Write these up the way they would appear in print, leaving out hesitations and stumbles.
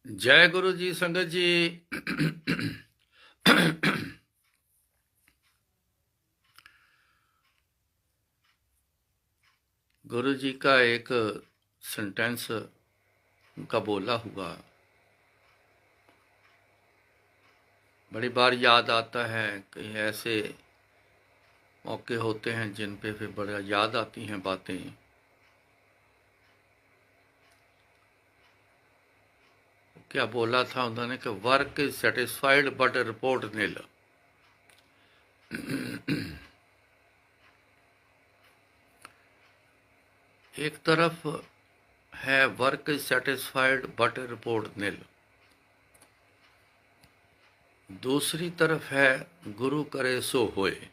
जय गुरु जी संगत जी। गुरु जी का एक सेंटेंस उनका बोला हुआ बड़ी बार याद आता है। कई ऐसे मौके होते हैं जिन पे फिर बड़ा याद आती हैं बातें। क्या बोला था उन्होंने कि work is satisfied but report nil. एक तरफ है work is satisfied but report nil, दूसरी तरफ है गुरु करे सो होए।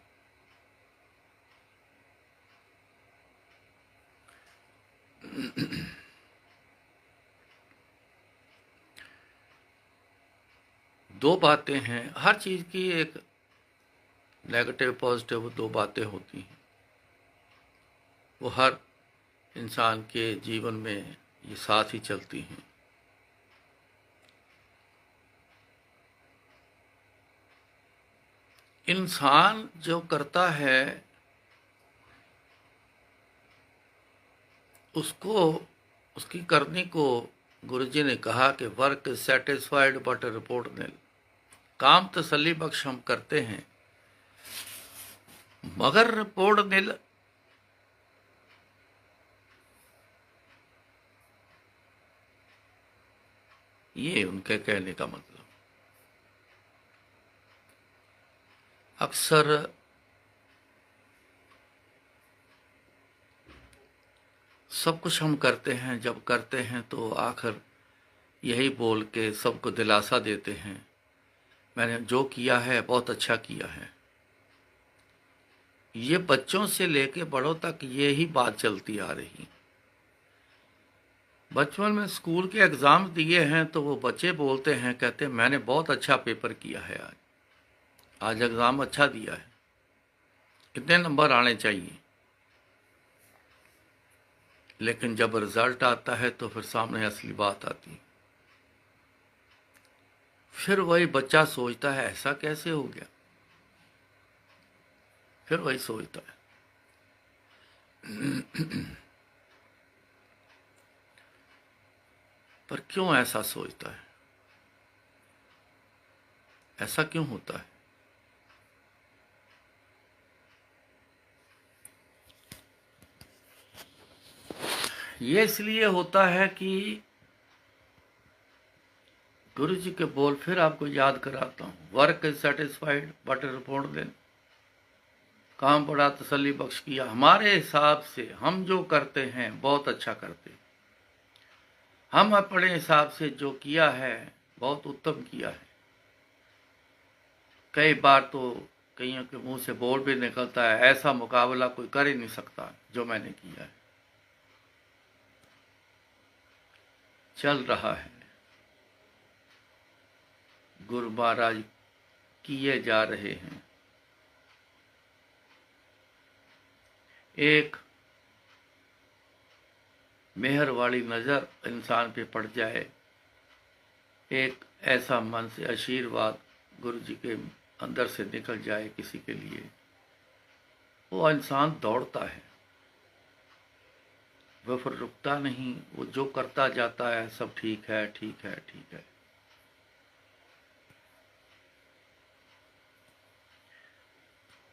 दो बातें हैं, हर चीज की एक नेगेटिव पॉजिटिव दो बातें होती हैं। वो हर इंसान के जीवन में ये साथ ही चलती हैं। इंसान जो करता है उसको, उसकी करने को गुरुजी ने कहा कि वर्क सेटिस्फाइड बट रिपोर्ट निल। काम तसल्ली बख्श हम करते हैं मगर रिपोर्ट निल। ये उनके कहने का मतलब। अक्सर सब कुछ हम करते हैं, जब करते हैं तो आखिर यही बोल के सबको दिलासा देते हैं, मैंने जो किया है बहुत अच्छा किया है। ये बच्चों से लेके बड़ों तक ये ही बात चलती आ रही। बचपन में स्कूल के एग्जाम दिए हैं तो वो बच्चे बोलते हैं, कहते हैं मैंने बहुत अच्छा पेपर किया है, आज एग्जाम अच्छा दिया है, कितने नंबर आने चाहिए। लेकिन जब रिजल्ट आता है तो फिर सामने असली बात आती है। फिर वही बच्चा सोचता है ऐसा कैसे हो गया, फिर वही सोचता है। पर क्यों ऐसा सोचता है, ऐसा क्यों होता है? ये इसलिए होता है कि गुरु जी के बोल फिर आपको याद कराता हूं, work is satisfied but report then. काम बड़ा तसल्ली बख्श किया, हमारे हिसाब से हम जो करते हैं बहुत अच्छा करते हैं। हम अपने हिसाब से जो किया है बहुत उत्तम किया है। कई बार तो कईयों के मुंह से बोल भी निकलता है, ऐसा मुकाबला कोई कर ही नहीं सकता जो मैंने किया है। चल रहा है, गुरु महाराज किए जा रहे हैं। एक मेहर वाली नजर इंसान पे पड़ जाए, एक ऐसा मन से आशीर्वाद गुरु जी के अंदर से निकल जाए किसी के लिए, वो इंसान दौड़ता है, वो फिर रुकता नहीं, वो जो करता जाता है सब ठीक है ठीक है ठीक है।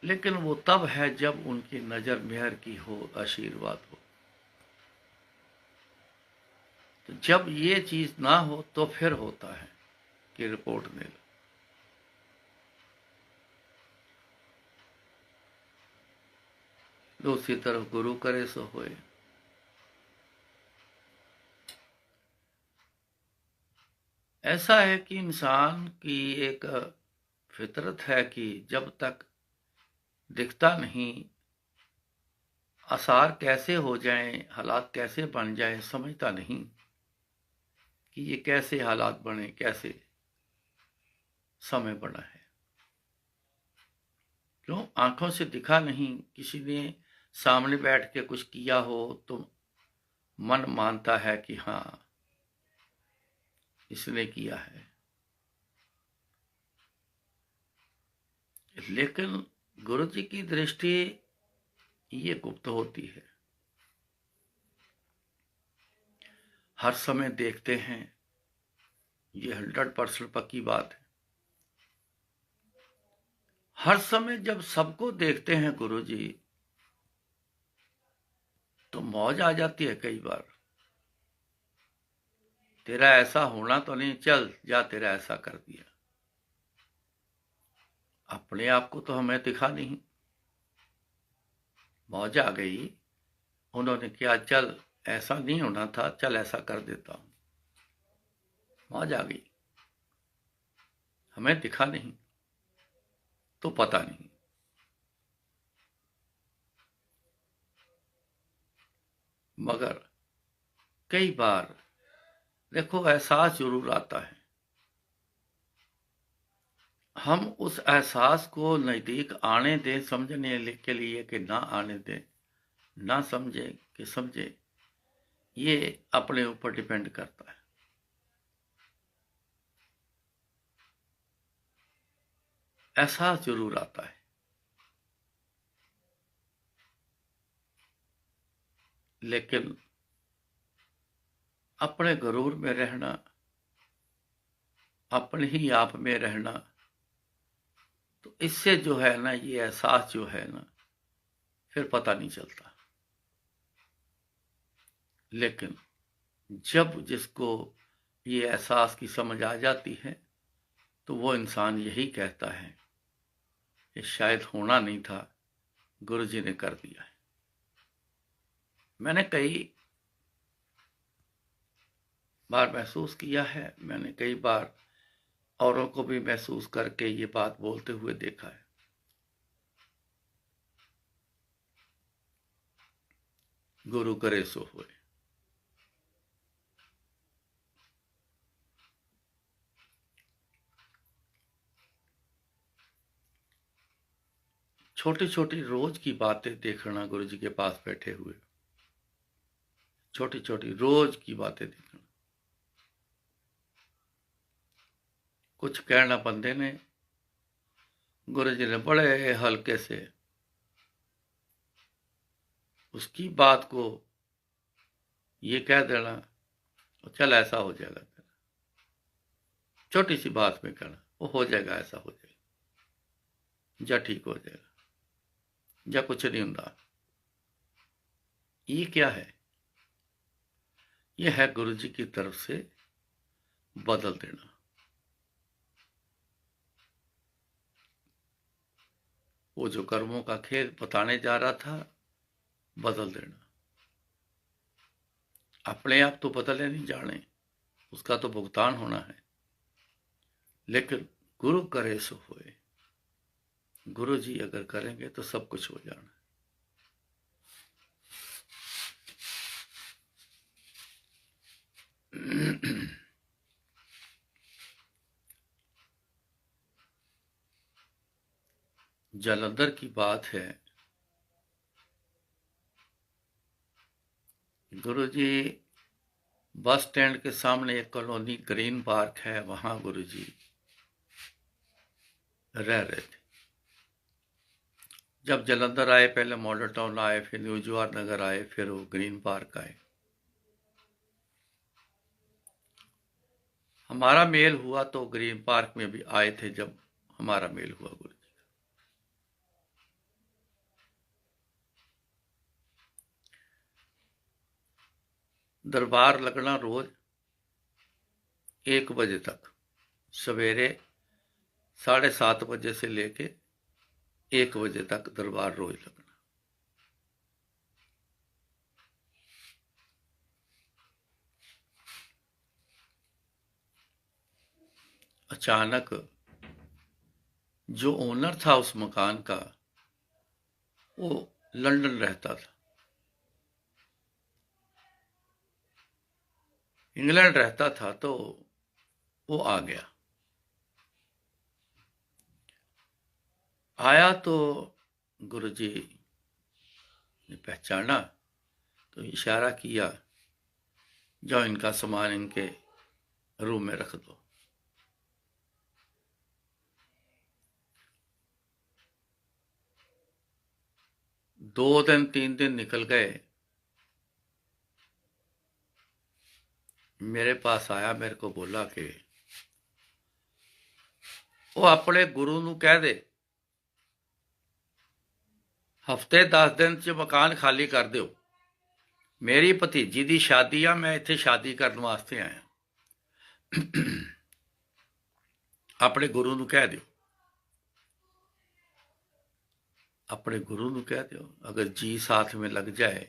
लेकिन वो तब है जब उनकी नजर मेहर की हो, आशीर्वाद हो। तो जब ये चीज ना हो तो फिर होता है कि रिपोर्ट मिल। दूसरी तरफ गुरु करे सो होए। ऐसा है कि इंसान की एक फितरत है कि जब तक दिखता नहीं, आसार कैसे हो जाएं, हालात कैसे बन जाएं, समझता नहीं कि ये कैसे हालात बने, कैसे समय बना है। क्यों? आंखों से दिखा नहीं, किसी ने सामने बैठ के कुछ किया हो तो मन मानता है कि हाँ इसने किया है। लेकिन गुरु जी की दृष्टि ये गुप्त होती है, हर समय देखते हैं, ये 100% पक्की बात है। हर समय जब सबको देखते हैं गुरु जी, तो मौज आ जाती है कई बार। तेरा ऐसा होना तो नहीं, चल जा, तेरा ऐसा कर दिया। अपने आप को तो हमें दिखा नहीं, मौज आ गई। उन्होंने क्या, चल ऐसा नहीं होना था, चल ऐसा कर देता हूं, मौज आ गई। हमें दिखा नहीं तो पता नहीं। मगर कई बार देखो, एहसास जरूर आता है। हम उस एहसास को नजदीक आने दें समझने के लिए कि ना आने दें, ना समझे कि समझे, ये अपने ऊपर डिपेंड करता है। एहसास जरूर आता है, लेकिन अपने गरूर में रहना, अपने ही आप में रहना, तो इससे जो है ना, ये एहसास जो है ना, फिर पता नहीं चलता। लेकिन जब जिसको ये एहसास की समझ आ जाती है, तो वो इंसान यही कहता है कि शायद होना नहीं था, गुरु जी ने कर दिया है। मैंने कई बार महसूस किया है, मैंने कई बार औरों को भी महसूस करके ये बात बोलते हुए देखा है। गुरु करे सो होए। छोटी छोटी रोज की बातें देखना, गुरु जी के पास बैठे हुए छोटी छोटी रोज की बातें देखना। कुछ कहना बंदे ने, गुरु जी ने बड़े हल्के से उसकी बात को ये कह देना, चल ऐसा हो जाएगा तेरा। छोटी सी बात में कहना, वो हो जाएगा, ऐसा हो जाएगा, जा ठीक हो जाएगा, जा कुछ नहीं होता। ये क्या है? ये है गुरु जी की तरफ से बदल देना। वो जो कर्मों का खेल बताने जा रहा था, बदल देना। अपने आप तो बदले नहीं जाने, उसका तो भुगतान होना है। लेकिन गुरु करे सो होए, गुरु जी अगर करेंगे तो सब कुछ हो जाना। जालंधर की बात है, गुरु जी बस स्टैंड के सामने एक कॉलोनी ग्रीन पार्क है, वहां गुरु जी रह रहे थे। जब जालंधर आए, पहले मॉडल टाउन आए, फिर न्यू जवाहर नगर आए, फिर वो ग्रीन पार्क आए। हमारा मेल हुआ तो ग्रीन पार्क में भी आए थे, जब हमारा मेल हुआ गुरु जी का। दरबार लगना रोज 1 बजे तक, सवेरे 7:30 बजे से लेके 1 बजे तक दरबार रोज लगना। अचानक जो ओनर था उस मकान का, वो लंदन रहता था, इंग्लैंड रहता था, तो वो आ गया। आया तो गुरुजी ने पहचाना, तो इशारा किया, जाओ इनका सामान इनके रूम में रख दो। दो दिन 3 दिन निकल गए, मेरे पास आया, मेरे को बोला कि वो अपने गुरु नू कह दे हफ्ते 10 दिन च मकान खाली कर दो। मेरी भतीजी की शादी आ, मैं इत्थे शादी करने वास्ते आया। अपने गुरु नू कह दो, अपने गुरु नू कह दो। अगर जी साथ में लग जाए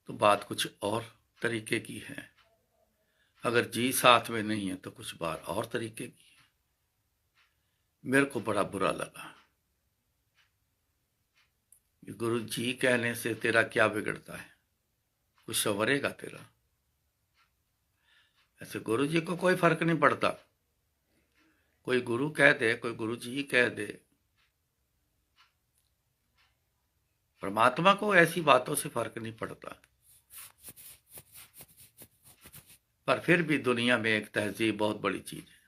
तो बात कुछ और तरीके की है, अगर जी साथ में नहीं है तो कुछ बात और तरीके की है। मेरे को बड़ा बुरा लगा। गुरु जी कहने से तेरा क्या बिगड़ता है, कुछ संवरेगा तेरा? ऐसे गुरु जी को कोई फर्क नहीं पड़ता। कोई गुरु कह दे, कोई गुरु जी कह दे, परमात्मा को ऐसी बातों से फर्क नहीं पड़ता। पर फिर भी दुनिया में एक तहजीब बहुत बड़ी चीज है।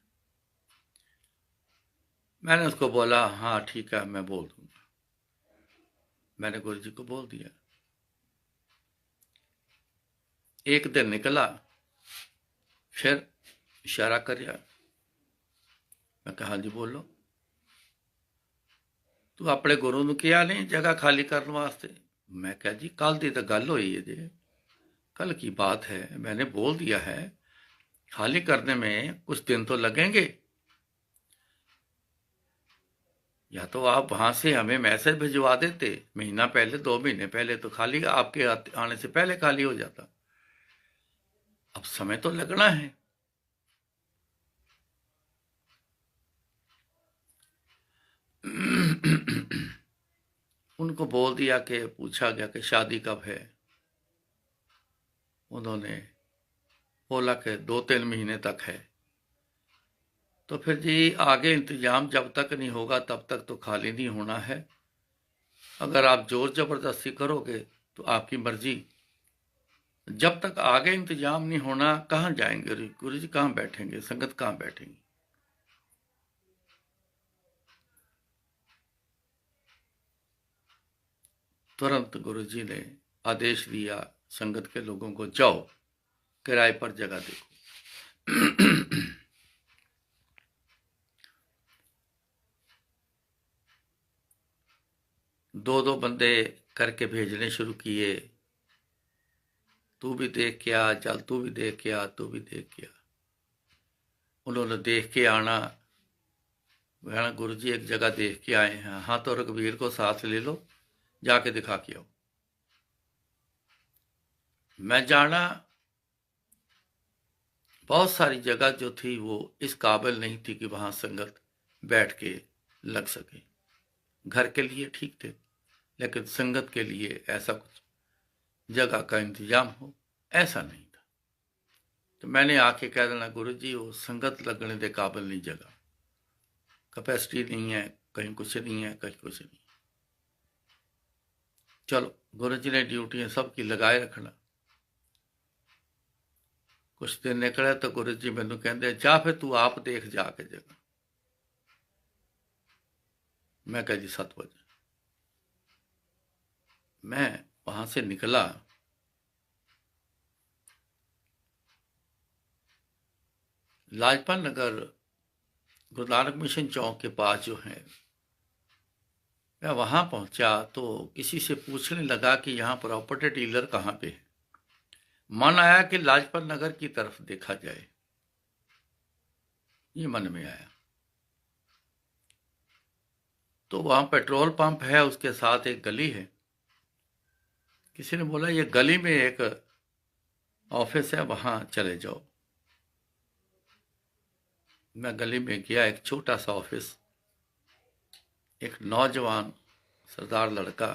मैंने उसको बोला हाँ ठीक है, मैं बोल दूंगा। मैंने गुरु जी को बोल दिया। एक दिन निकला, फिर इशारा करिया। मैं कहा हाँ जी बोलो। तू अपने गुरु नू किया नहीं जगह खाली करने वास्ते? मैं कहा जी कल की तो गल हुई है जी, कल की बात है, मैंने बोल दिया है। खाली करने में कुछ दिन तो लगेंगे, या तो आप वहां से हमें मैसेज भिजवा देते महीना पहले, 2 महीने पहले, तो खाली आपके आने से पहले खाली हो जाता। अब समय तो लगना है। उनको बोल दिया कि पूछा गया कि शादी कब है। उन्होंने बोला कि 2-3 महीने तक है। तो फिर जी आगे इंतजाम जब तक नहीं होगा तब तक तो खाली नहीं होना है। अगर आप जोर जबरदस्ती करोगे तो आपकी मर्जी। जब तक आगे इंतजाम नहीं होना कहाँ जाएंगे गुरु जी, कहाँ बैठेंगे, संगत कहाँ बैठेंगी? तुरंत गुरु जी ने आदेश दिया संगत के लोगों को, जाओ किराए पर जगह देखो। 2-2 बंदे करके भेजने शुरू किए। तू भी देख के आ, चल तू भी देख के आ, तू भी देख के आ। उन्होंने देख के आना। कहना गुरु जी एक जगह देख के आए हैं। हाँ तो रघुवीर को साथ ले लो, जाके दिखा के आओ। मैं जाना, बहुत सारी जगह जो थी वो इस काबिल नहीं थी कि वहां संगत बैठ के लग सके। घर के लिए ठीक थे, लेकिन संगत के लिए ऐसा कुछ जगह का इंतजाम हो ऐसा नहीं था। तो मैंने आके कह देना गुरु जी वो संगत लगने के काबिल नहीं, जगह कैपेसिटी नहीं है, कहीं कुछ नहीं है, कहीं कुछ नहीं। चलो गुरु जी ने ड्यूटियां सबकी लगाए रखना। कुछ दिन निकले तो गुरु जी मैनू कहते जा फिर तू आप देख जाके जगह। मैं कहा जी 7 बजे। मैं वहां से निकला। लाजपत नगर गुरु नानक मिशन चौक के पास जो है, मैं वहां पहुंचा तो किसी से पूछने लगा कि यहाँ प्रॉपर्टी डीलर कहाँ पे है। मन आया कि लाजपत नगर की तरफ देखा जाए, ये मन में आया। तो वहां पेट्रोल पंप है, उसके साथ एक गली है। किसी ने बोला ये गली में एक ऑफिस है, वहां चले जाओ। मैं गली में गया, एक छोटा सा ऑफिस, एक नौजवान सरदार लड़का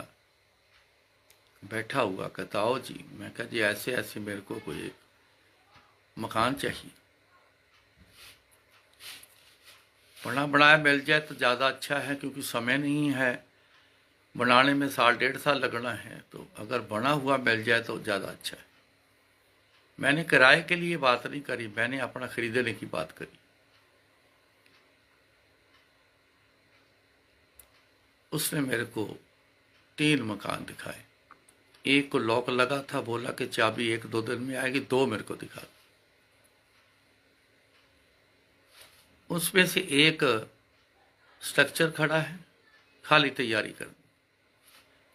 बैठा हुआ, कहता आओ जी। मैं कहा जी ऐसे ऐसे मेरे को कोई एक मकान चाहिए, बना बनाया मिल जाए तो ज़्यादा अच्छा है, क्योंकि समय नहीं है, बनाने में 1.5 साल लगना है। तो अगर बना हुआ मिल जाए तो ज़्यादा अच्छा है। मैंने किराए के लिए बात नहीं करी, मैंने अपना खरीदने की बात करी। उसने मेरे को 3 मकान दिखाए। एक को लॉक लगा था, बोला कि चाबी 1-2 दिन में आएगी। 2 मेरे को दिखा। उसमें से एक स्ट्रक्चर खड़ा है, खाली तैयारी कर,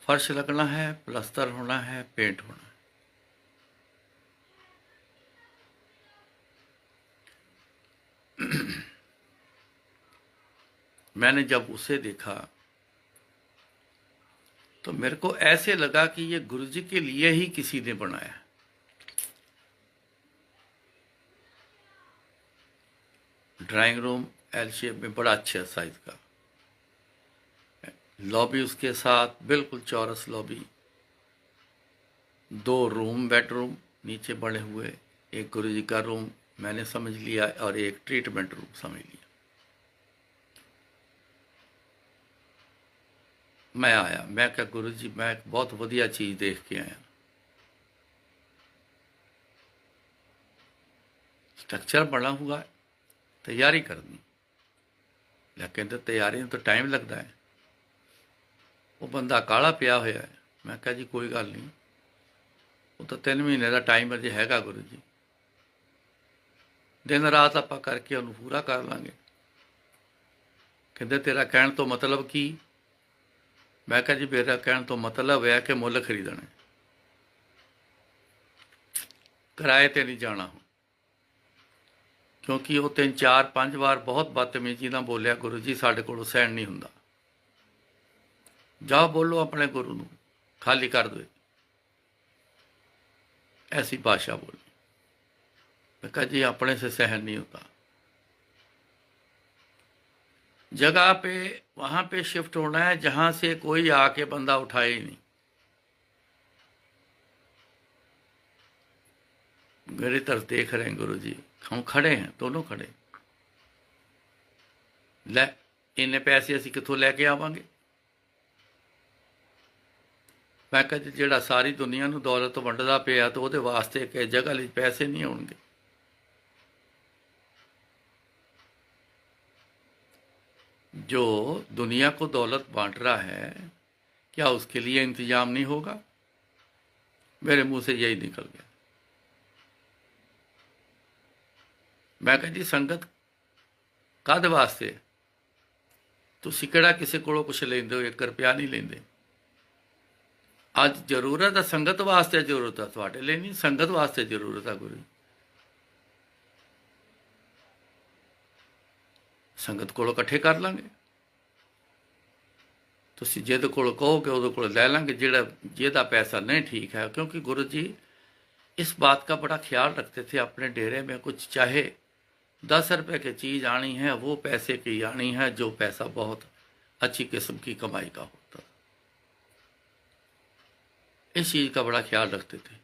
फर्श लगना है, प्लास्टर होना है, पेंट होना है। मैंने जब उसे देखा तो मेरे को ऐसे लगा कि ये गुरुजी के लिए ही किसी ने बनाया। ड्राइंग रूम एल शेप में, बड़ा अच्छा साइज का, लॉबी उसके साथ बिल्कुल चौरस लॉबी, 2 रूम बेडरूम नीचे बने हुए, एक गुरुजी का रूम मैंने समझ लिया और एक ट्रीटमेंट रूम समझ लिया। मैं आया, मैं क्या गुरुजी, मैं एक बहुत वधिया चीज देख के आया। स्ट्रक्चर बना हुआ है, तैयारी करनी, लेकिन तो तैयारी में तो टाइम लगता है। वो बंदा काला पिया होया है। मैं कहा जी कोई गल नहीं, वो तो 3 महीने का टाइम अजे हैगा गुरु जी, दिन रात आप करके उन्होंने पूरा कर लांगे। कहते तेरा कहण तो मतलब की? मैं कहा जी मेरा कहण तो मतलब है कि मुल खरीदना है, किराए ते नहीं जाना हो। क्योंकि वो 3-4-5 बार बहुत बदतमीजी ना बोलिया, गुरु जी साढ़े को सहन नहीं हुंदा, जाओ बोलो अपने गुरु नूं खाली कर दो, ऐसी भाषा बोली। मैं कहा जी अपने से सहन नहीं होता। जगह पे वहां पे शिफ्ट होना है जहां से कोई आके बंदा उठाए ही नहीं। मेरी तरफ देख रहे हैं गुरु जी, हम खड़े हैं, दोनों खड़े। ले इन्ने पैसे असीं कित्थों लैके आवांगे? मैं कहा जी जिहड़ा सारी दुनिया नूं दौलत वंडदा पिया तो उहदे वास्ते एक जगह लई पैसे नहीं होणगे। जो दुनिया को दौलत बांट रहा है, क्या उसके लिए इंतजाम नहीं होगा? मेरे मुंह से यही निकल गया। मैं कहा जी संगत काहदे वास्ते? तुसीं किहड़ा किसी कोलों कुछ लैंदे हो? 1 रुपया नहीं लैंदे। अज जरूरत है संगत वास्ते, जरूरत है तुहाडे लई नहीं, संगत वास्ते जरूरत है गुरु। संगत कोलों इकट्ठे कर लांगे, तुसीं जिहदे कोलों कहोगे उहदे कोलों लै लांगे, जिहदा पैसा नहीं ठीक है। क्योंकि गुरु जी इस बात का बड़ा ख्याल रखते थे अपने डेरे में, कुछ चाहे 10 रुपए की चीज़ आनी है वो पैसे की आनी है, जो पैसा बहुत अच्छी किस्म की कमाई का होता, इस चीज़ का बड़ा ख्याल रखते थे।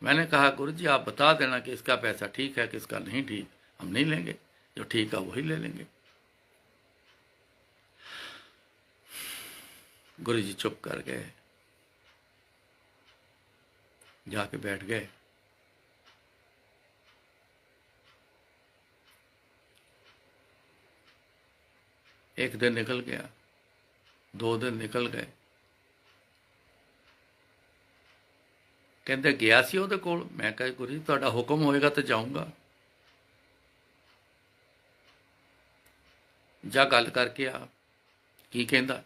मैंने कहा गुरु जी आप बता देना कि इसका पैसा ठीक है, किसका नहीं ठीक, हम नहीं लेंगे, जो ठीक है वही ले लेंगे। गुरु जी चुप कर गए, जाके बैठ गए। एक दिन निकल गया, 2 दिन निकल गए। कहते गया सी ਉਹਦੇ ਕੋਲ। मैं कहा गुरु जी ਤੁਹਾਡਾ हुक्म होएगा तो जाऊंगा। जा गल करके आ, की कहता?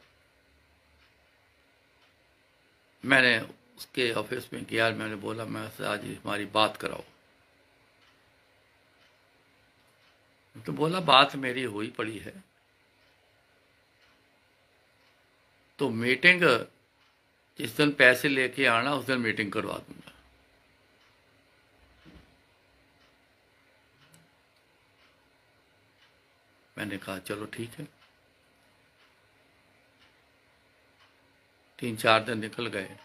मैंने उसके ऑफिस में गया, मैंने बोला मैं आज हमारी बात कराओ। तो बोला बात मेरी हुई पड़ी है, तो मीटिंग जिस दिन पैसे लेके आना उस दिन मीटिंग करवा दूंगा। मैंने कहा चलो ठीक है। 3-4 दिन निकल गए।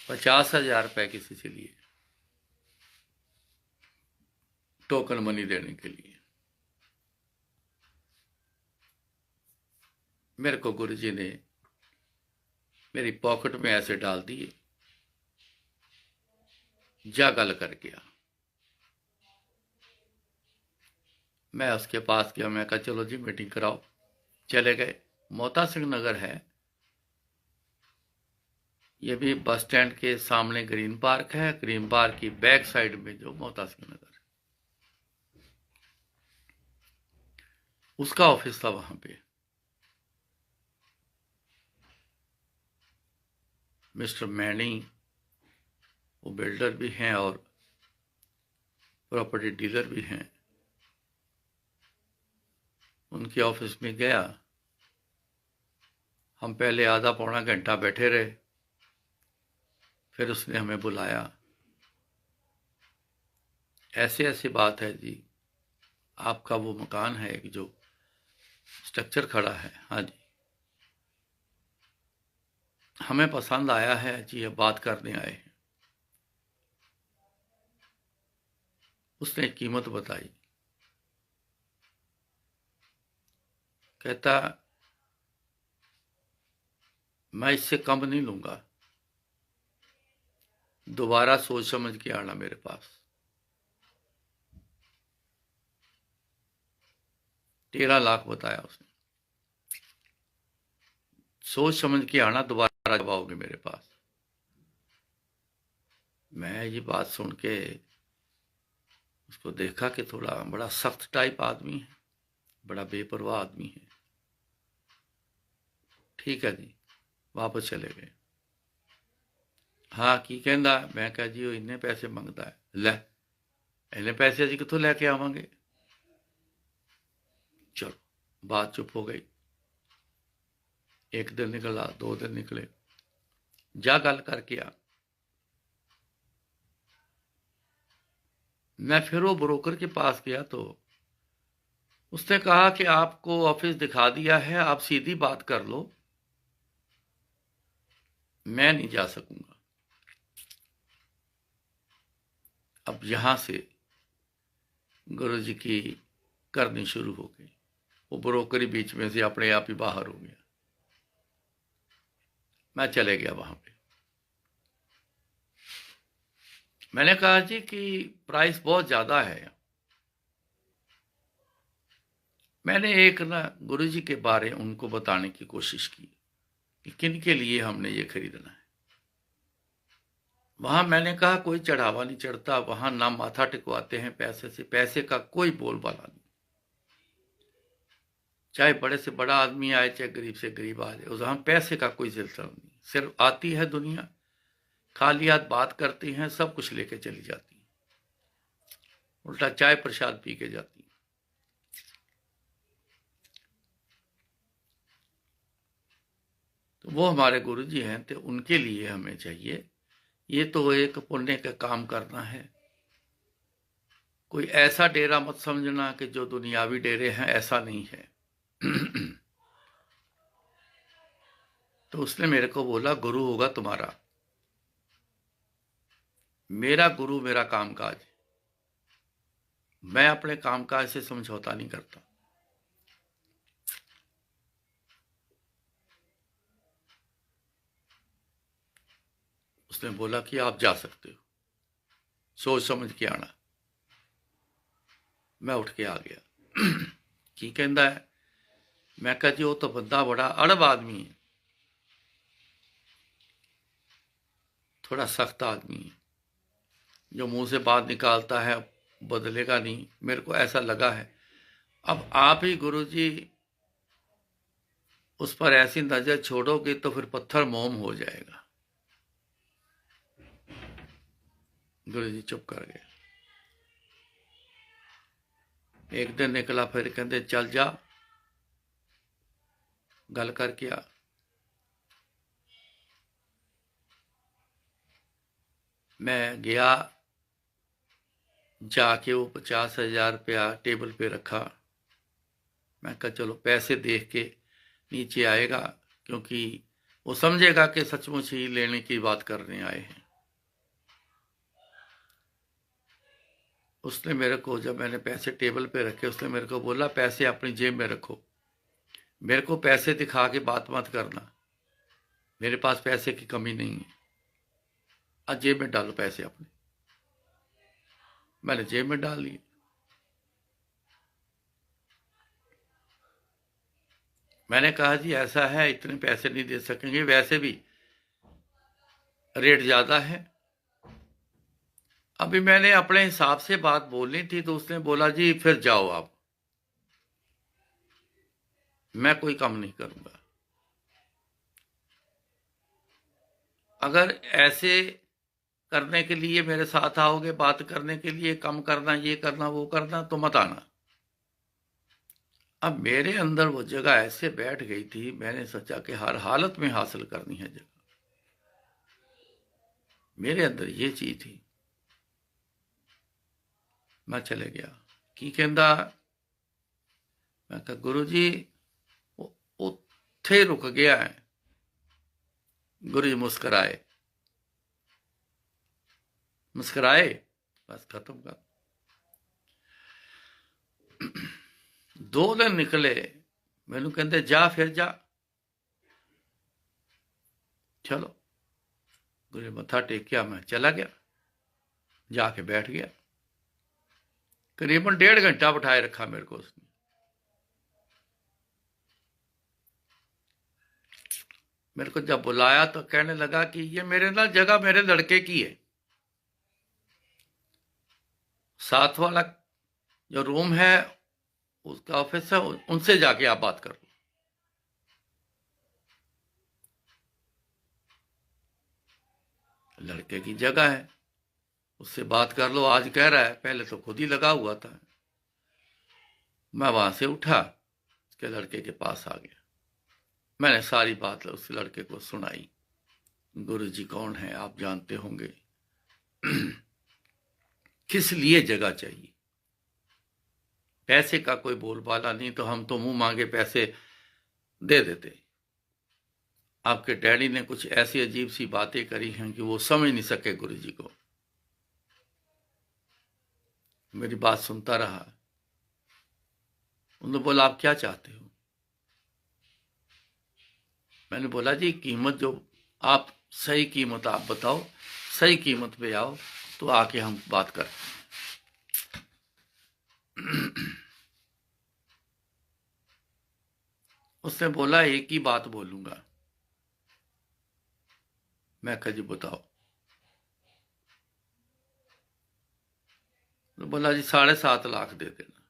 50,000 रुपए किसी से लिए, टोकन मनी देने के लिए। मेरे को गुरुजी ने मेरी पॉकेट में ऐसे डाल दिए जा गल करके आ। मैं उसके पास गया, मैं कहा चलो जी मीटिंग कराओ। चले गए। मोहता सिंह नगर है, ये भी बस स्टैंड के सामने ग्रीन पार्क है, ग्रीन पार्क की बैक साइड में जो मोहता सिंह नगर है, उसका ऑफिस था वहां पे। मिस्टर मैनी वो बिल्डर भी हैं और प्रॉपर्टी डीलर भी हैं। उनके ऑफिस में गया, हम पहले आधा पौना घंटा बैठे रहे, फिर उसने हमें बुलाया। ऐसे ऐसी बात है जी, आपका वो मकान है कि जो स्ट्रक्चर खड़ा है, हाँ जी, हमें पसंद आया है जी, ये बात करने आए हैं। उसने कीमत बताई। कहता मैं इससे कम नहीं लूंगा, दोबारा सोच समझ के आना मेरे पास। 13 लाख बताया उसने। सोच समझ के आना, दोबारा जब आओगे मेरे पास। मैं ये बात सुन के उसको देखा कि थोड़ा बड़ा सख्त टाइप आदमी है, बड़ा बेपरवाह आदमी है। ठीक है जी, वापस चले गए। हाँ की कहंदा, मैं कहा जी वो इन्ने पैसे मंगता है। लै इन्ने पैसे अजी कितों लैके आवांगे। चलो बात चुप हो गई। एक दिन निकला, 2 दिन निकले, जा गल करके आ। मैं फिर वो ब्रोकर के पास गया तो उसने कहा कि आपको ऑफिस दिखा दिया है, आप सीधी बात कर लो, मैं नहीं जा सकूंगा। अब यहां से गुरु जी की करनी शुरू हो गई। वो ब्रोकर ही बीच में से अपने आप ही बाहर हो गया। मैं चले गया वहां पे। मैंने कहा जी कि प्राइस बहुत ज्यादा है। मैंने एक ना गुरु जी के बारे उनको बताने की कोशिश की कि किन के लिए हमने ये खरीदना है। वहां मैंने कहा कोई चढ़ावा नहीं चढ़ता, वहां ना माथा टिकवाते हैं पैसे से, पैसे का कोई बोलबाला नहीं। चाहे बड़े से बड़ा आदमी आए, चाहे गरीब से गरीब आ जाए, वहां पैसे का कोई सिलसिला नहीं। सिर्फ आती है दुनिया, खाली हाथ बात करती हैं, सब कुछ लेके चली जाती हैं, उल्टा चाय प्रसाद पी के जाती हैं। तो वो हमारे गुरु जी हैं, तो उनके लिए हमें चाहिए, ये तो एक पुण्य का काम करना है। कोई ऐसा डेरा मत समझना कि जो दुनियावी डेरे हैं, ऐसा नहीं है। तो उसने मेरे को बोला गुरु होगा तुम्हारा, मेरा गुरु मेरा कामकाज, मैं अपने कामकाज से समझौता नहीं करता। उसने बोला कि आप जा सकते हो, सोच समझ के आना। मैं उठ के आ गया। की कहंदा है, मैं कहा जी वो तो बंदा बड़ा अड़ब आदमी है, थोड़ा सख्त आदमी है, जो मुंह से बात निकालता है बदलेगा नहीं, मेरे को ऐसा लगा है। अब आप ही गुरु जी उस पर ऐसी नजर छोड़ोगे तो फिर पत्थर मोम हो जाएगा। गुरु जी चुप कर गए। एक दिन निकला, फिर कहते चल जा गल करके आ। मैं गया, जाके वो 50,000 रुपया टेबल पे रखा। मैं कहा चलो पैसे देख के नीचे आएगा, क्योंकि वो समझेगा कि सचमुच ही लेने की बात करने आए हैं। उसने मेरे को, जब मैंने पैसे टेबल पे रखे, उसने मेरे को बोला पैसे अपनी जेब में रखो, मेरे को पैसे दिखा के बात मत करना, मेरे पास पैसे की कमी नहीं है, आज जेब में डालो पैसे अपने। मैंने जेब में डाल लिए। मैंने कहा जी ऐसा है, इतने पैसे नहीं दे सकेंगे, वैसे भी रेट ज्यादा है। अभी मैंने अपने हिसाब से बात बोलनी थी तो उसने बोला जी फिर जाओ आप, मैं कोई कम नहीं करूंगा। अगर ऐसे करने के लिए मेरे साथ आओगे, बात करने के लिए, कम करना, ये करना, वो करना, तो मत आना। अब मेरे अंदर वो जगह ऐसे बैठ गई थी, मैंने सोचा कि हर हालत में हासिल करनी है जगह। मेरे अंदर ये चीज थी। मैं चले गया। की कहंदा, मैं कहा गुरु जी उत्थे रुक गया है। गुरु जी मुस्कुराए, मुस्कुराए, बस खत्म कर। 2 दिन निकले, मैनू कहते जा फिर जा। चलो, गुरु मत्था टेकिया, मैं चला गया, जाके बैठ गया। करीबन 1.5 घंटा बिठाए रखा मेरे को उसने। मेरे को जब बुलाया तो कहने लगा कि ये मेरे ना जगह मेरे लड़के की है, साथ वाला जो रूम है उसका ऑफिस है, उनसे जाके आप बात कर लो। लड़के की जगह है, उससे बात कर लो, आज कह रहा है, पहले तो खुद ही लगा हुआ था। मैं वहां से उठा, उसके लड़के के पास आ गया। मैंने सारी बात उस लड़के को सुनाई। गुरु जी कौन है आप जानते होंगे, किस लिए जगह चाहिए, पैसे का कोई बोलबाला नहीं, तो हम तो मुंह मांगे पैसे दे देते। आपके डैडी ने कुछ ऐसी अजीब सी बातें करी हैं कि वो समझ नहीं सके गुरु जी को। मेरी बात सुनता रहा। उन्होंने बोला आप क्या चाहते हो। मैंने बोला जी कीमत जो आप, सही कीमत आप बताओ, सही कीमत पे आओ तो आके हम बात करते हैं। उसने बोला एक ही बात बोलूंगा। मैं कहा जी बताओ। तो बोला जी 7.5 लाख दे देना।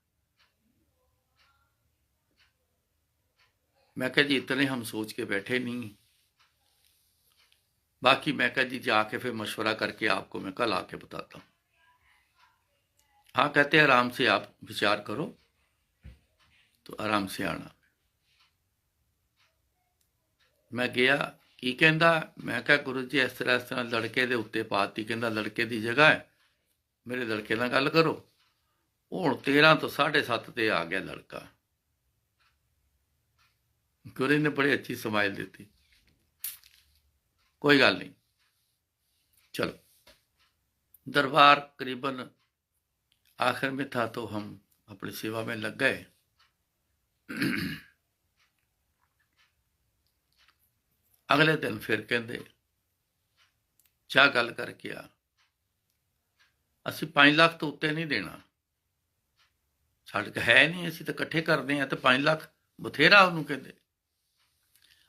मैं कहा जी इतने हम सोच के बैठे नहीं, बाकी मैं कहा जी जाके फिर मशवरा करके आपको मैं कल आके बताता हूं। हाँ कहते आराम से आप विचार करो, तो आराम से आना। मैं गया। की कहंदा, मैं कहा गुरु जी इस तरह लड़के दे उत्ते पाती। कहंदा लड़के दी जगह है, मेरे लड़के नाल गल करो। हुण 13 तो 7.5 ते आ गया लड़का। गुरु ने बड़ी अच्छी समाइल दी। कोई गल नहीं, चलो। दरबार करीबन आखिर में था तो हम अपनी सेवा में लग गए। अगले दिन फिर कहते चाह गल करके आ, असी 5 लाख तो उत्ते नहीं देना, साढ़े है नहीं, असी तो इकट्ठे करते हैं, तो 5 लाख बथेरा। उन्होंने कहते।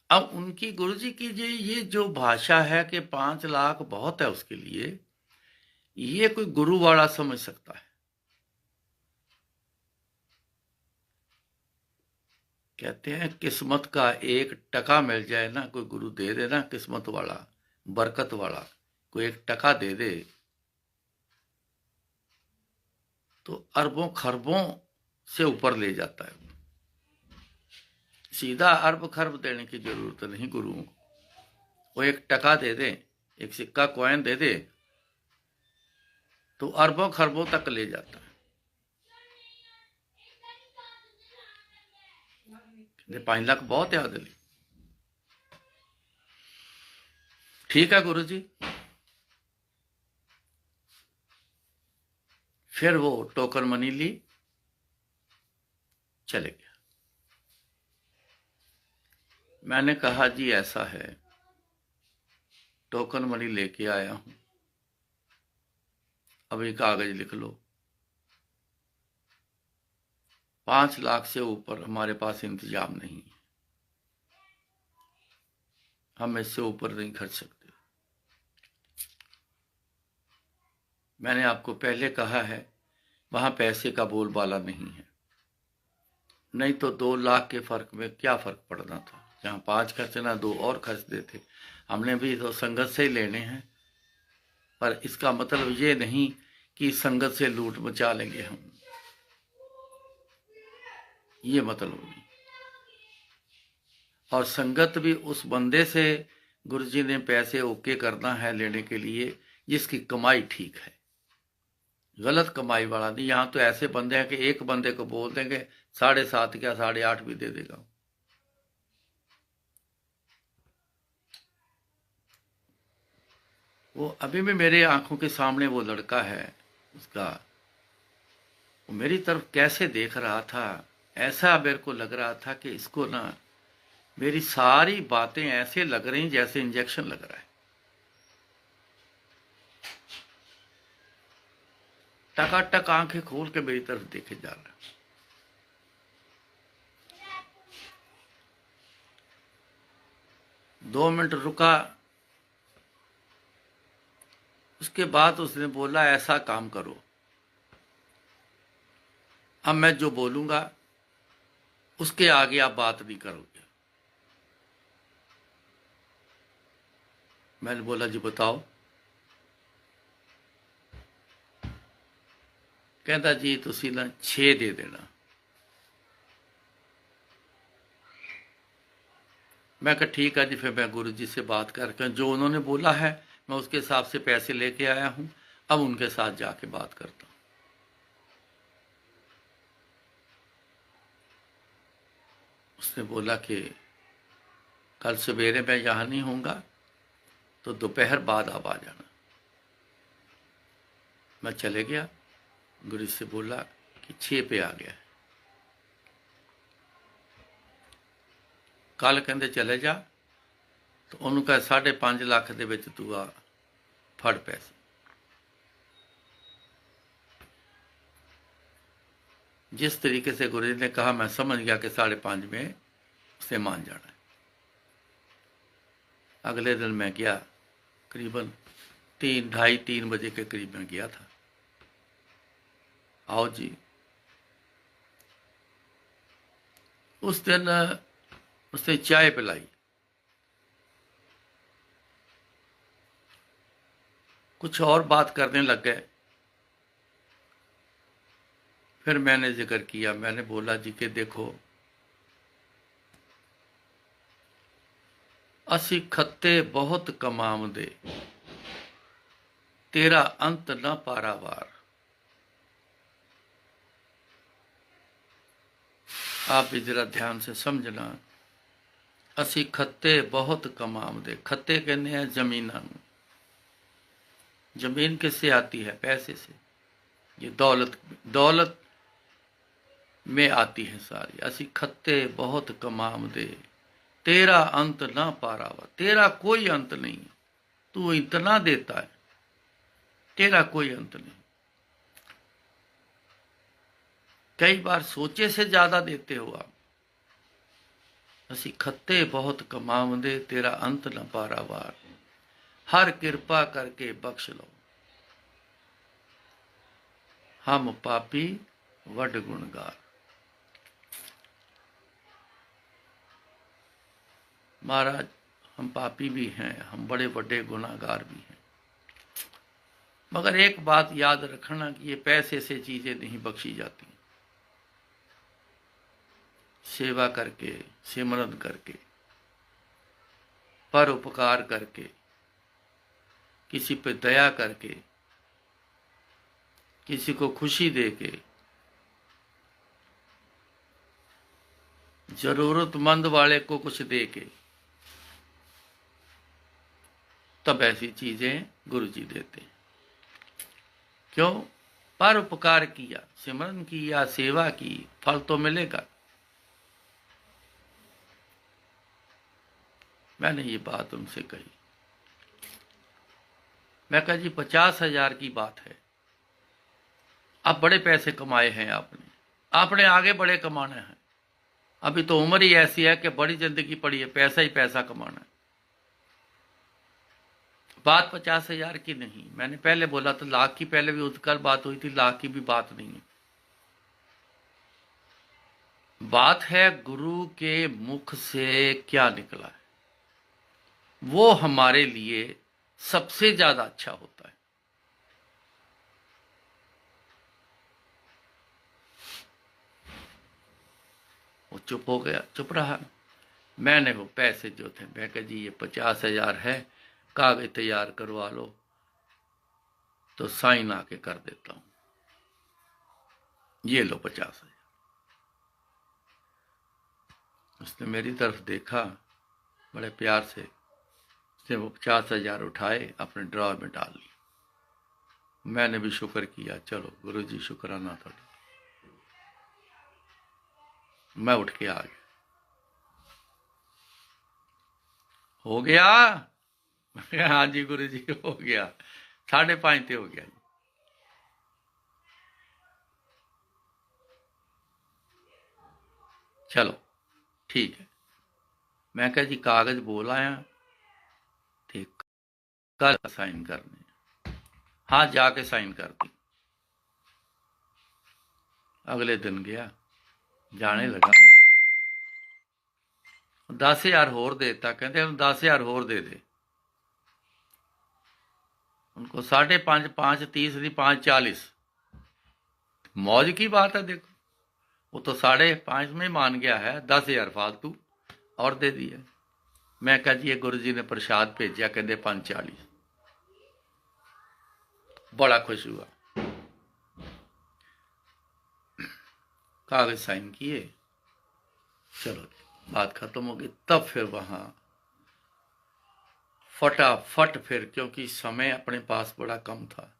अब उनकी गुरु जी की ये जो भाषा है कि 5 लाख बहुत है उसके लिए, ये कोई गुरु वाला समझ सकता है। कहते हैं किस्मत का 1 टका मिल जाए ना, कोई गुरु दे दे ना, किस्मत वाला, बरकत वाला, कोई 1 टका दे दे तो अरबों खरबों से ऊपर ले जाता है। सीधा अरब खरब देने की जरूरत नहीं गुरुओं को। वो 1 टका दे दे, 1 सिक्का कॉइन दे दे तो अरबों खरबों तक ले जाता है। 5 लाख बहुत है आदमी। ठीक है गुरु जी। फिर वो टोकन मनी ली, चले गया। मैंने कहा जी ऐसा है, टोकन मनी लेके आया हूं, अभी कागज लिख लो। 5 लाख से ऊपर हमारे पास इंतजाम नहीं है, हम इससे ऊपर नहीं खर्च सकते। मैंने आपको पहले कहा है, वहां पैसे का बोलबाला नहीं है, नहीं तो 2 लाख के फर्क में क्या फर्क पड़ना था। जहां 5 खर्चना 2 और खर्च देते। हमने भी तो संगत से ही लेने हैं, पर इसका मतलब ये नहीं कि संगत से लूट मचा लेंगे हम, ये मतलब नहीं। और संगत भी उस बंदे से गुरुजी ने पैसे ओके करना है लेने के लिए जिसकी कमाई ठीक है, गलत कमाई वाला नहीं। यहां तो ऐसे बंदे हैं कि एक बंदे को बोल देंगे 7.5 क्या 8.5 भी दे देगा। वो अभी भी मेरे आंखों के सामने वो लड़का है, उसका वो मेरी तरफ कैसे देख रहा था, ऐसा मेरे को लग रहा था कि इसको ना मेरी सारी बातें ऐसे लग रही जैसे इंजेक्शन लग रहा है। टकाटक आंखें खोल के मेरी तरफ देखे जा रहा है। दो मिनट रुका, उसके बाद उसने बोला ऐसा काम करो, अब मैं जो बोलूंगा उसके आगे आप बात नहीं करोगे। मैंने बोला जी बताओ। कहता जी तुसी ना 6 दे देना। मैं कहा ठीक है जी, फिर मैं गुरु जी से बात करके जो उन्होंने बोला है मैं उसके हिसाब से पैसे लेके आया हूं, अब उनके साथ जाके बात करता हूं। उसने बोला कि कल सवेरे मैं यहां नहीं होऊंगा तो दोपहर बाद आप आ जाना। मैं चले गया, गुरु से बोला कि 6 पे आ गया। कल कहते चले जा, तो उन्होंने कहा 5.5 लाख दे विच तू आ फड़ पैसे। जिस तरीके से गुरु जी ने कहा मैं समझ गया कि 5.5 में उसे मान जाना है। अगले दिन मैं गया, करीबन 2:30-3 बजे के करीब मैं गया था। आओ जी। उस दिन उसने चाय पिलाई, कुछ और बात करने लग गए। फिर मैंने जिक्र किया, मैंने बोला जी कि देखो असी खत्ते बहुत कमावदे, तेरा अंत न पारावार। आप भी जरा ध्यान से समझना, असी खत्ते बहुत कमावदे। खत्ते कहने हैं जमीना। जमीन किससे आती है? पैसे से। ये दौलत में आती है सारी। असी खत्ते बहुत कमावदे, तेरा अंत ना पारावा। तेरा कोई अंत नहीं, तू इतना देता है, तेरा कोई अंत नहीं। कई बार सोचे से ज्यादा देते हो आप। असी खत्ते बहुत कमावदे, तेरा अंत न पारावार। हर कृपा करके बख्श लो, हम पापी वड गुणगार। महाराज हम पापी भी हैं, हम बड़े बड़े गुनाहगार भी हैं, मगर एक बात याद रखना कि ये पैसे से चीजें नहीं बख्शी जाती। सेवा करके, सिमरन करके, पर उपकार करके, किसी पे दया करके, किसी को खुशी देके, जरूरतमंद वाले को कुछ देके, तब ऐसी चीजें गुरु जी देते हैं। क्यों? पर उपकार किया, सिमरन किया, सेवा की, फल तो मिलेगा। मैंने ये बात उनसे कही। मैं कहा जी 50,000 की बात है, अब बड़े पैसे कमाए हैं आपने, आपने आगे बड़े कमाना है। अभी तो उम्र ही ऐसी है कि बड़ी जिंदगी पड़ी है, पैसा ही पैसा कमाना है। बात 50,000 की नहीं, मैंने पहले बोला था लाख की, पहले भी कल बात हुई थी, लाख की भी बात नहीं है। बात है गुरु के मुख से क्या निकला है, वो हमारे लिए सबसे ज्यादा अच्छा होता है। वो चुप हो गया, चुप रहा। मैंने वो पैसे जो थे, मैं कहा जी ये 50,000 है, कागज तैयार करवा लो तो साइन आके कर देता हूं, ये लो 50,000। उसने मेरी तरफ देखा बड़े प्यार से, उसने वो 50,000 उठाए अपने ड्रॉर में डाल ली। मैंने भी शुक्र किया, चलो गुरुजी शुक्राना थोड़ा। मैं उठ के आ गया। हो गया? हाँ जी गुरुजी हो गया, 5:30 ते हो गया जी। चलो ठीक है। मैं कहा जी कागज बोल आया, ठीक, कल साइन करने। हाँ जाके साइन कर दी। अगले दिन गया, जाने लगा, 10,000 होर देता, कहते 10,000 होर दे दे। उनको 5:30, 5:30 नहीं 5:40। मौज की बात है देखो, वो तो 5:30 में मान गया है, 10,000 फालतू और दे दिया। मैं कहा जी ये गुरु जी ने प्रसाद भेजा, कहते 5:40। बड़ा खुश हुआ, कागज साइन किए, चलो बात खत्म हो गई। तब फिर वहां फटाफट, फिर क्योंकि समय अपने पास बड़ा कम था,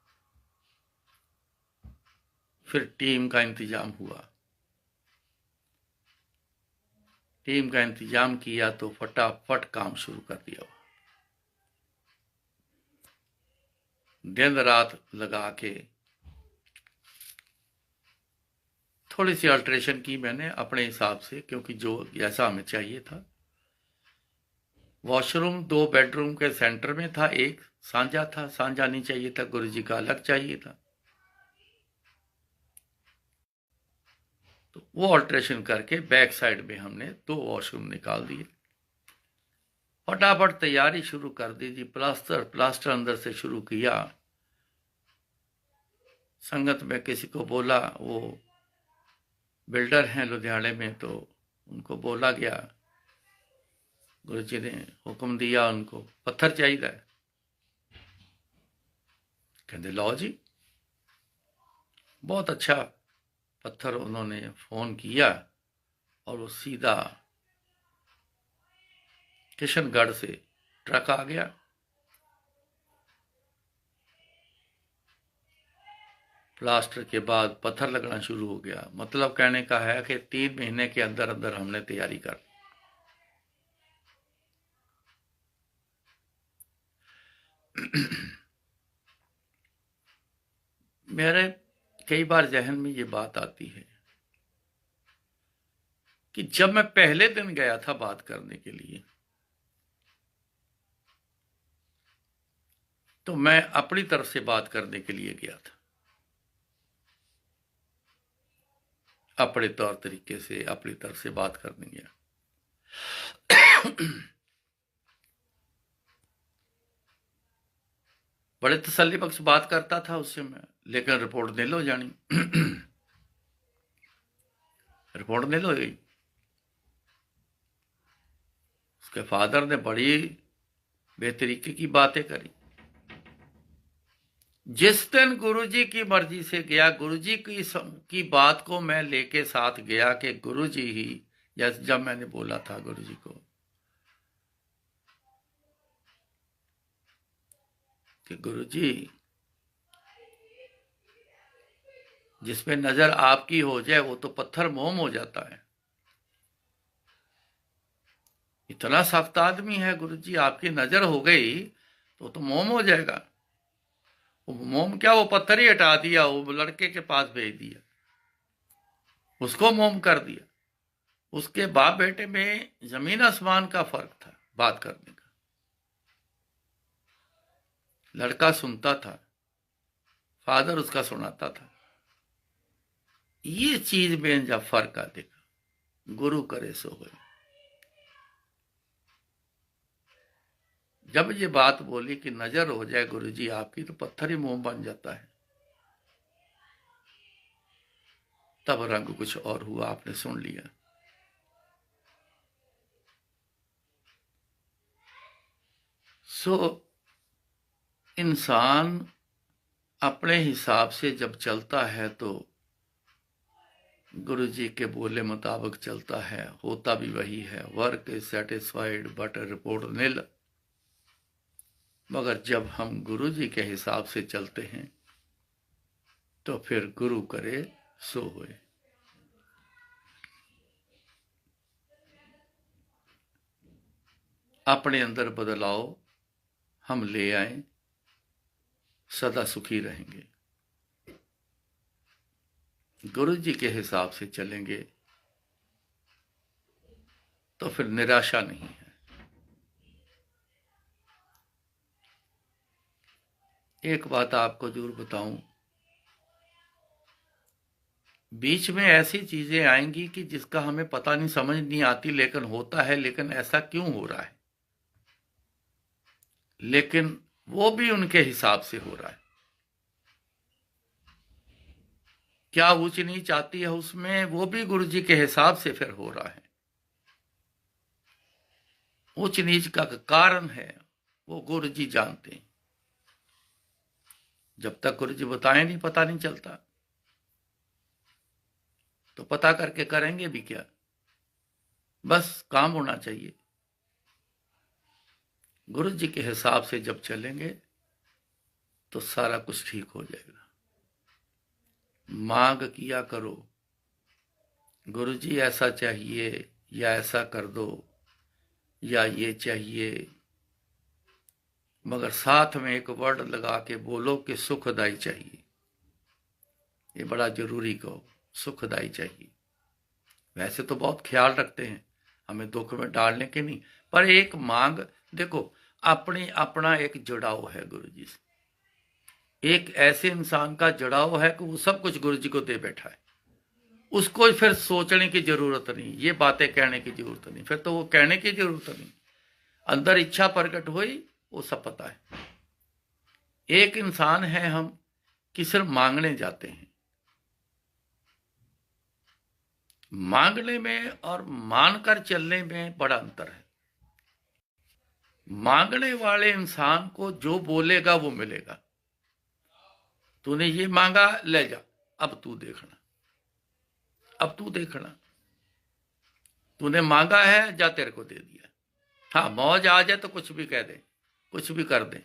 फिर टीम का इंतजाम हुआ। टीम का इंतजाम किया तो फटाफट काम शुरू कर दिया। दिन रात लगा के थोड़ी सी अल्ट्रेशन की मैंने अपने हिसाब से, क्योंकि जो जैसा हमें चाहिए था। वॉशरूम 2 बेडरूम के सेंटर में था, एक साझा था, साझा नहीं चाहिए था, गुरुजी का अलग चाहिए था। तो वो अल्ट्रेशन करके बैक साइड में हमने 2 वॉशरूम निकाल दिए। फटाफट तैयारी शुरू कर दी थी। प्लास्टर अंदर से शुरू किया। संगत में किसी को बोला, वो बिल्डर हैं लुधियाने में, तो उनको बोला गया, गुरुजी ने हुक्म दिया उनको, पत्थर चाहिए। कहते लो जी। बहुत अच्छा पत्थर उन्होंने फोन किया और वो सीधा किशनगढ़ से ट्रक आ गया। प्लास्टर के बाद पत्थर लगना शुरू हो गया। मतलब कहने का है कि 3 महीने के अंदर अंदर हमने तैयारी कर। मेरे कई बार जहन में ये बात आती है कि जब मैं पहले दिन गया था बात करने के लिए, तो मैं अपनी तरफ से बात करने के लिए गया था, अपने तौर तरीके से अपनी तरफ से बात करने गया। बड़े तसल्ली बख्श बात करता था उससे मैं, लेकिन रिपोर्ट नहीं लो जानी। रिपोर्ट नहीं लो गई। उसके फादर ने बड़ी बेतरीके की बातें करी। जिस दिन गुरुजी की मर्जी से गया, गुरुजी की बात को मैं लेके साथ गया कि गुरुजी ही, जैसे जब मैंने बोला था गुरुजी को कि गुरुजी जिसमें नजर आपकी हो जाए वो तो पत्थर मोम हो जाता है। इतना सख्त आदमी है गुरुजी, आपकी नजर हो गई तो मोम हो जाएगा। वो मोम क्या, वो पत्थर ही हटा दिया, वो लड़के के पास भेज दिया। उसको मोम कर दिया। उसके बाप बेटे में जमीन आसमान का फर्क था बात करने का। लड़का सुनता था, फादर उसका सुनाता था। ये चीज में जब फर्क आ देखा, गुरु करे सो होए। जब ये बात बोली कि नजर हो जाए गुरु जी आपकी तो पत्थर ही मोम बन जाता है, तब रंग कुछ और हुआ, आपने सुन लिया। सो इंसान अपने हिसाब से जब चलता है तो गुरु जी के बोले मुताबिक चलता है, होता भी वही है। Work is satisfied but report nil. मगर जब हम गुरु जी के हिसाब से चलते हैं तो फिर गुरु करे सो होए। अपने अंदर बदलाव हम ले आए, सदा सुखी रहेंगे। गुरु जी के हिसाब से चलेंगे तो फिर निराशा नहीं है। एक बात आपको जरूर बताऊं, बीच में ऐसी चीजें आएंगी कि जिसका हमें पता नहीं, समझ नहीं आती, लेकिन होता है। लेकिन ऐसा क्यों हो रहा है? लेकिन वो भी उनके हिसाब से हो रहा है। क्या ऊंच नीच आती है उसमें, वो भी गुरु जी के हिसाब से फिर हो रहा है। ऊंच नीच का कारण है वो गुरु जी जानते हैं। जब तक गुरु जी बताएं नहीं, पता नहीं चलता। तो पता करके करेंगे भी क्या? बस काम होना चाहिए। गुरु जी के हिसाब से जब चलेंगे तो सारा कुछ ठीक हो जाएगा। मांग किया करो, गुरु जी ऐसा चाहिए या ऐसा कर दो या ये चाहिए, मगर साथ में एक वर्ड लगा के बोलो कि सुखदाई चाहिए। ये बड़ा जरूरी कहो, सुखदाई चाहिए। वैसे तो बहुत ख्याल रखते हैं हमें दुख में डालने के नहीं, पर एक मांग देखो, अपनी अपना एक जुड़ाव है गुरु जी से। एक ऐसे इंसान का जुड़ाव है कि वो सब कुछ गुरु जी को दे बैठा है। उसको फिर सोचने की जरूरत नहीं, ये बातें कहने की जरूरत नहीं, फिर तो वो कहने की जरूरत नहीं। अंदर इच्छा प्रकट हुई, वो सब पता है। एक इंसान है हम कि सिर्फ मांगने जाते हैं। मांगने में और मानकर चलने में बड़ा अंतर है। मांगने वाले इंसान को जो बोलेगा वो मिलेगा। तूने ये मांगा, ले जा, अब तू देखना, अब तू देखना, तूने मांगा है, जा, तेरे को दे दिया। हाँ, मौज आ जाए तो कुछ भी कह दे, कुछ भी कर दे,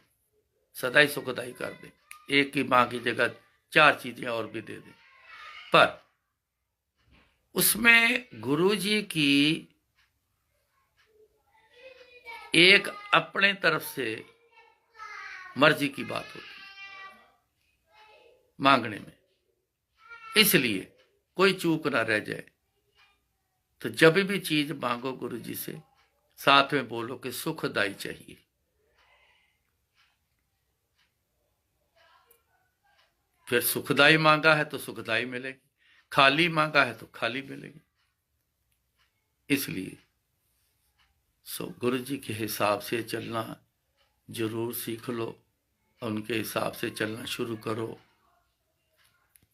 सदाई सुखदाई कर दे, एक की मां की जगह 4 चीजें और भी दे दे। पर उसमें गुरु जी की एक अपने तरफ से मर्जी की बात होती मांगने में। इसलिए कोई चूक ना रह जाए। तो जब भी चीज मांगो गुरु जी से, साथ में बोलो कि सुखदाई चाहिए। फिर सुखदाई मांगा है तो सुखदाई मिलेगी, खाली मांगा है तो खाली मिलेगी। इसलिए गुरु जी के हिसाब से चलना जरूर सीख लो, उनके हिसाब से चलना शुरू करो।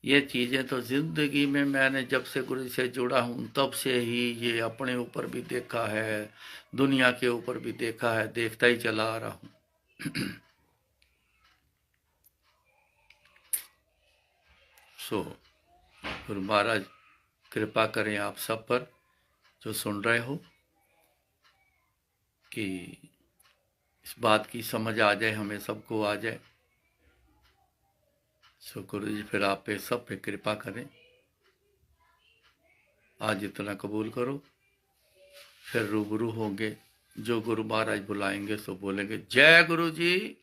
ये चीजें तो जिंदगी में मैंने जब से गुरु से जुड़ा हूं तब से ही ये अपने ऊपर भी देखा है, दुनिया के ऊपर भी देखा है, देखता ही चला आ रहा हूं। गुरु महाराज कृपा करें आप सब पर, जो सुन रहे हो, कि इस बात की समझ आ जाए, हमें सबको आ जाए। गुरु जी फिर आप पे सब पे कृपा करें। आज इतना कबूल करो, फिर रूबरू होंगे। जो गुरु महाराज बुलाएंगे सो बोलेंगे जय गुरु जी।